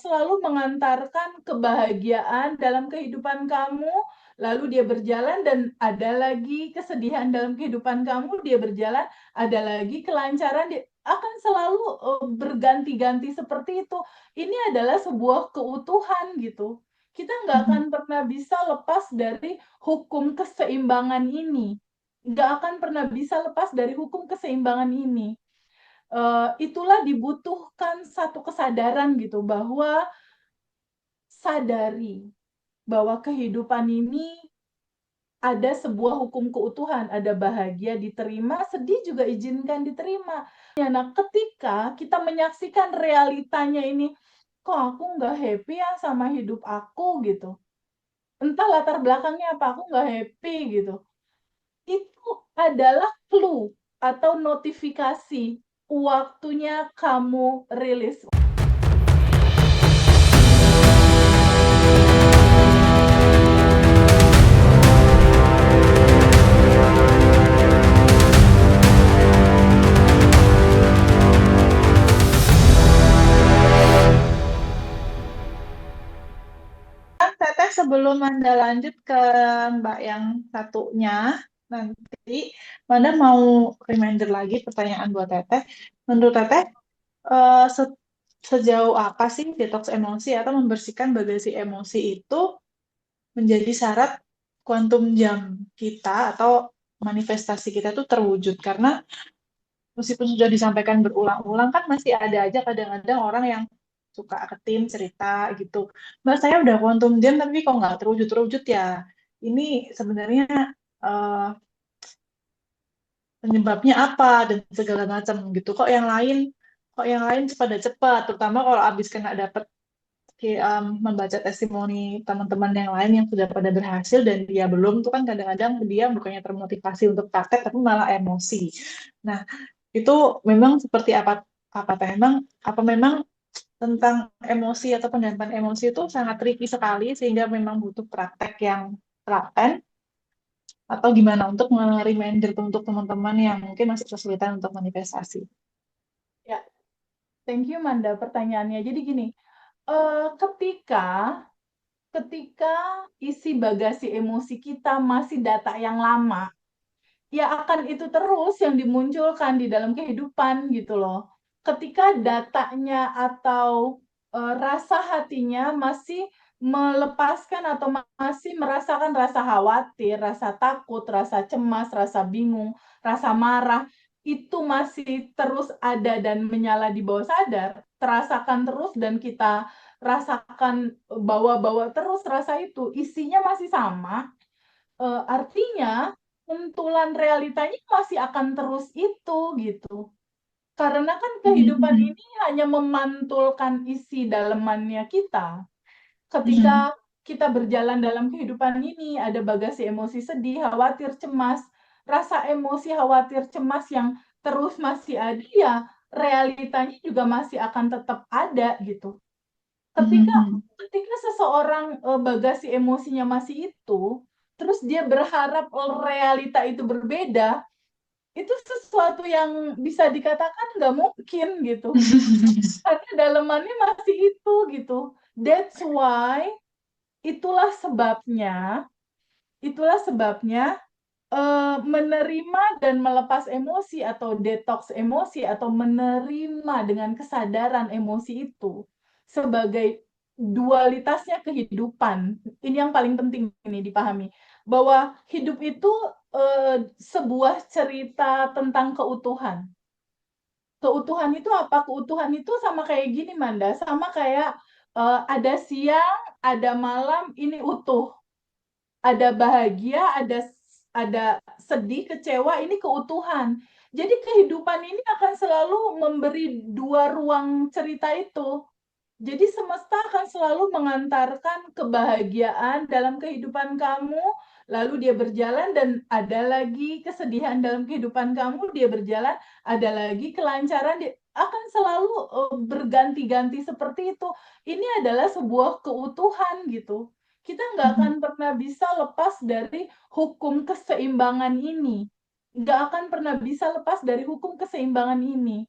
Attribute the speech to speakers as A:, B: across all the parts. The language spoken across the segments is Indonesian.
A: selalu mengantarkan kebahagiaan dalam kehidupan kamu, lalu dia berjalan dan ada lagi kesedihan dalam kehidupan kamu, dia berjalan, ada lagi kelancaran, dia akan selalu, berganti-ganti seperti itu. Ini adalah sebuah keutuhan gitu. Kita nggak akan pernah bisa lepas dari hukum keseimbangan ini. Nggak akan pernah bisa lepas dari hukum keseimbangan ini. Itulah dibutuhkan satu kesadaran gitu, bahwa sadari bahwa kehidupan ini ada sebuah hukum keutuhan, ada bahagia diterima, sedih juga izinkan diterima. Ya, nah, ketika kita menyaksikan realitanya ini, "Kok aku nggak happy ya sama hidup aku?" Gitu. Entah latar belakangnya apa, "Aku nggak happy." Gitu. Itu adalah clue atau notifikasi waktunya kamu rilis.
B: Teteh, sebelum Manda lanjut ke Mbak yang satunya, nanti Manda mau reminder lagi pertanyaan buat Teteh. Menurut Teteh, sejauh apa sih detox emosi atau membersihkan bagasi emosi itu menjadi syarat kuantum jam kita atau manifestasi kita itu terwujud? Karena meskipun sudah disampaikan berulang-ulang, kan masih ada aja kadang-kadang orang yang suka ke tim cerita gitu. Mbak, saya udah quantum jam tapi kok nggak terwujud-terwujud ya. Ini sebenarnya eh, penyebabnya apa dan segala macam gitu. Kok yang lain pada cepat, terutama kalau abis kena dapet membaca testimoni teman-teman yang lain yang sudah pada berhasil dan dia belum, tuh kan kadang-kadang dia bukannya termotivasi untuk praktek tapi malah emosi. Nah, itu memang seperti apa, teh? Memang tentang emosi atau pendampingan emosi itu sangat tricky sekali sehingga memang butuh praktek yang telaten, atau gimana untuk nge-reminder untuk teman-teman yang mungkin masih kesulitan untuk manifestasi?
A: Ya, thank you Manda pertanyaannya. Jadi gini, ketika ketika isi bagasi emosi kita masih data yang lama, ya akan itu terus yang dimunculkan di dalam kehidupan gitu loh. Ketika datanya atau rasa hatinya masih melepaskan atau masih merasakan rasa khawatir, rasa takut, rasa cemas, rasa bingung, rasa marah, itu masih terus ada dan menyala di bawah sadar, terasakan terus dan kita rasakan, bawa-bawa terus rasa itu, isinya masih sama, artinya kuntulan realitanya masih akan terus itu, gitu. Karena kan kehidupan ini hanya memantulkan isi dalemannya kita. Ketika kita berjalan dalam kehidupan ini, ada bagasi emosi sedih, khawatir, cemas, rasa emosi khawatir, cemas yang terus masih ada, ya realitanya juga masih akan tetap ada, gitu. Ketika ketika seseorang, bagasi emosinya masih itu, terus dia berharap realita itu berbeda, itu sesuatu yang bisa dikatakan nggak mungkin gitu. Karena dalemannya masih itu gitu. That's why, itulah sebabnya itulah sebabnya, menerima dan melepas emosi atau detoks emosi atau menerima dengan kesadaran emosi itu sebagai dualitasnya kehidupan. Ini yang paling penting ini dipahami, bahwa hidup itu, sebuah cerita tentang keutuhan. Keutuhan itu apa? Keutuhan itu sama kayak gini Manda, sama kayak, ada siang, ada malam, ini utuh. Ada bahagia, ada sedih, kecewa, ini keutuhan. Jadi kehidupan ini akan selalu memberi dua ruang cerita itu. Jadi semesta akan selalu mengantarkan kebahagiaan dalam kehidupan kamu, lalu dia berjalan dan ada lagi kesedihan dalam kehidupan kamu, dia berjalan, ada lagi kelancaran, dia akan selalu, berganti-ganti seperti itu. Ini adalah sebuah keutuhan gitu. Kita nggak akan pernah bisa lepas dari hukum keseimbangan ini. Nggak akan pernah bisa lepas dari hukum keseimbangan ini.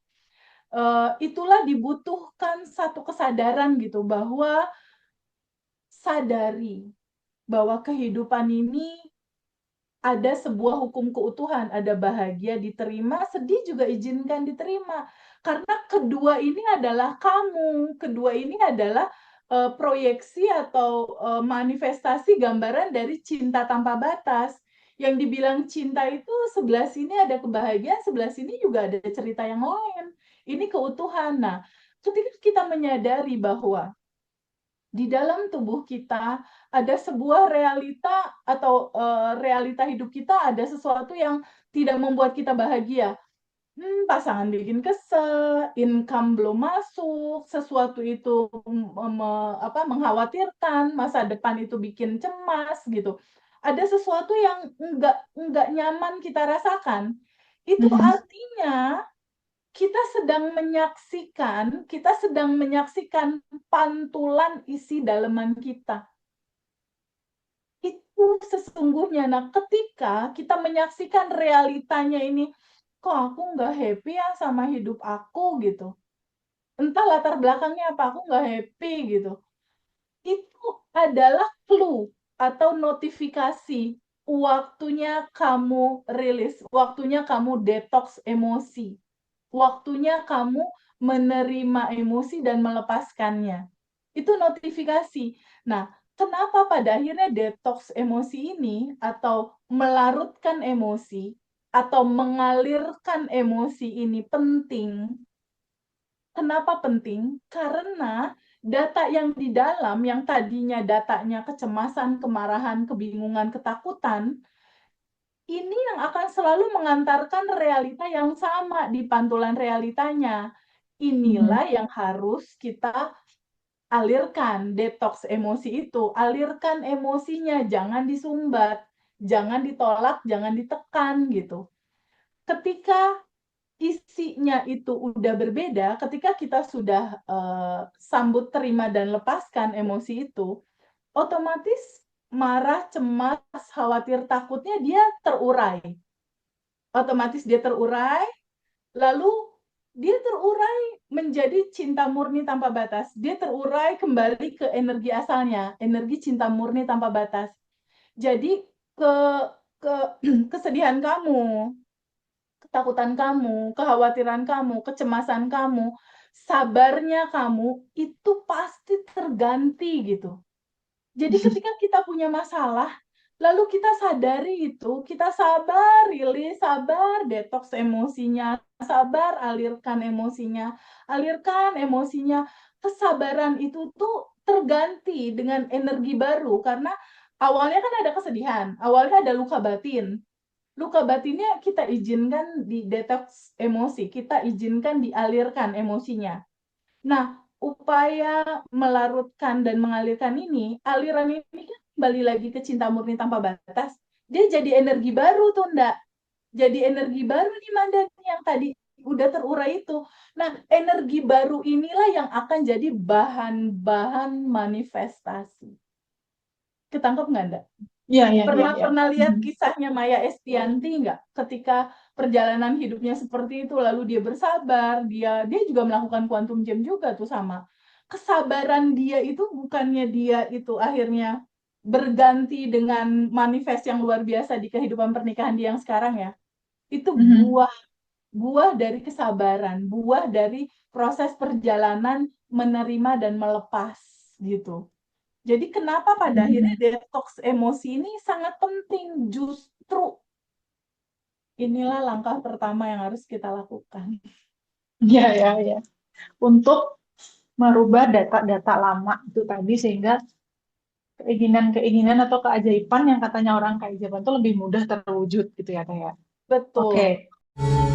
A: Itulah dibutuhkan satu kesadaran gitu, bahwa sadari bahwa kehidupan ini ada sebuah hukum keutuhan, ada bahagia diterima, sedih juga izinkan diterima. Karena kedua ini adalah kamu, kedua ini adalah proyeksi atau manifestasi gambaran dari cinta tanpa batas. Yang dibilang cinta itu sebelah sini ada kebahagiaan, sebelah sini juga ada cerita yang lain. Ini keutuhan. Nah, ketika kita menyadari bahwa di dalam tubuh kita ada sebuah realita atau realita hidup kita, ada sesuatu yang tidak membuat kita bahagia. Pasangan bikin kesel, income belum masuk, sesuatu itu mengkhawatirkan, masa depan itu bikin cemas gitu. Ada sesuatu yang enggak nyaman kita rasakan. Itu
B: Mhm.
A: artinya kita sedang menyaksikan pantulan isi daleman kita. Itu sesungguhnya. Nah, ketika kita menyaksikan realitanya ini, kok aku nggak happy ya sama hidup aku gitu. Entah latar belakangnya apa, aku nggak happy gitu. Itu adalah clue atau notifikasi waktunya kamu rilis, waktunya kamu detox emosi, waktunya kamu menerima emosi dan melepaskannya. Itu notifikasi. Nah, kenapa pada akhirnya detox emosi ini atau melarutkan emosi atau mengalirkan emosi ini penting? Kenapa penting? Karena data yang di dalam, yang tadinya datanya kecemasan, kemarahan, kebingungan, ketakutan, ini yang akan selalu mengantarkan realita yang sama di pantulan realitanya.
B: Mhm.
A: Inilah yang harus kita alirkan, detox emosi itu. Alirkan emosinya, jangan disumbat, jangan ditolak, jangan ditekan gitu. Ketika isinya itu udah berbeda, ketika kita sudah sambut, terima, dan lepaskan emosi itu, otomatis marah, cemas, khawatir, takutnya dia terurai. Otomatis dia terurai, lalu dia terurai menjadi cinta murni tanpa batas. Dia terurai kembali ke energi asalnya, energi cinta murni tanpa batas. Jadi ke ke kesedihan kamu, ketakutan kamu, kekhawatiran kamu, kecemasan kamu, sabarnya kamu itu pasti terganti gitu. Jadi ketika kita punya masalah, lalu kita sadari itu, kita sabar, rilis, sabar, detox emosinya, sabar, alirkan emosinya. Kesabaran itu tuh terganti dengan energi baru, karena awalnya kan ada kesedihan, awalnya ada luka batin. Luka batinnya kita izinkan di detox emosi, kita izinkan dialirkan emosinya. Nah, upaya melarutkan dan mengalirkan ini, aliran ini kan kembali lagi ke cinta murni tanpa batas. Dia jadi energi baru tuh, Ndak. Jadi energi baru nih, Manda, yang tadi udah terurai itu. Nah, energi baru inilah yang akan jadi bahan-bahan manifestasi. Ketangkep nggak, Ndak?
B: Iya, iya, iya,
A: Pernah
B: iya.
A: pernah lihat
B: Mhm.
A: kisahnya Maya Estianti nggak? Ketika perjalanan hidupnya seperti itu, lalu dia bersabar, dia juga melakukan quantum jam juga tuh sama. Kesabaran dia itu bukannya dia itu akhirnya berganti dengan manifest yang luar biasa di kehidupan pernikahan dia yang sekarang ya. Itu
B: Mhm.
A: buah buah dari kesabaran, buah dari proses perjalanan menerima dan melepas gitu. Jadi kenapa pada akhirnya
B: Mhm.
A: detox emosi ini sangat penting? Justru inilah langkah pertama yang harus kita lakukan.
B: Iya, iya, iya. Untuk merubah data-data lama itu tadi sehingga keinginan-keinginan atau keajaiban yang katanya orang keajaiban itu lebih mudah terwujud gitu ya kayak. Oke.
A: Betul.